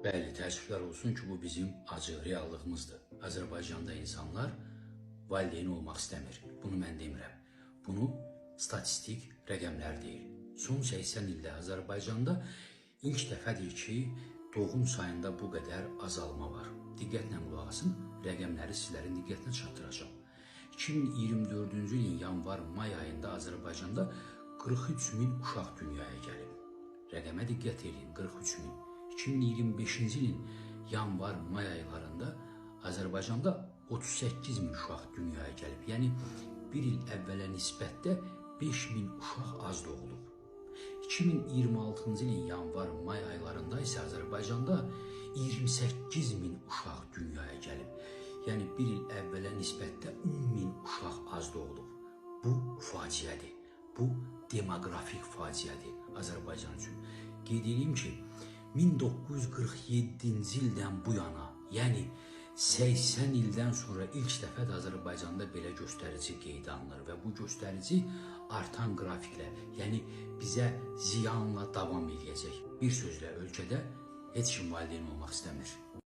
Bəli, təəssüflər olsun ki, bu bizim acı reallığımızdır. Azərbaycanda insanlar valideyn olmaq istəmir. Bunu mən demirəm. Bunu statistik rəqəmlər deyir. Son 80 ildə Azərbaycanda ilk dəfədir ki, doğum sayında bu qədər azalma var. Diqqətlə qulaq asın, rəqəmləri sizlərin diqqətinə çatdıracağım. 2024-cü ilin yanvar-may ayında Azərbaycanda 43 min uşaq dünyaya gəlib. Rəqəmə diqqət edin, 43 min. 2025-ci ilin yanvar-may aylarında Azərbaycanda 38 min uşaq dünyaya gəlib. Yəni, bir il əvvələ nisbətdə 5 min uşaq az doğulub. 2026-cı ilin yanvar-may aylarında isə Azərbaycanda 28 min uşaq dünyaya gəlib. Yəni, bir il əvvələ nisbətdə 10 min uşaq az doğulub. Bu faciədir. Bu demoqrafik faciədir Azərbaycan üçün. Qeyd edeyim ki, 1947-ci ildən bu yana, yəni 80 ildən sonra ilk dəfə də Azərbaycanda belə göstərici qeydə alınır və bu göstərici artan qrafiklə, yəni bizə ziyanla davam edəcək. Bir sözlə, ölkədə heç kim valideyn olmaq istəmir.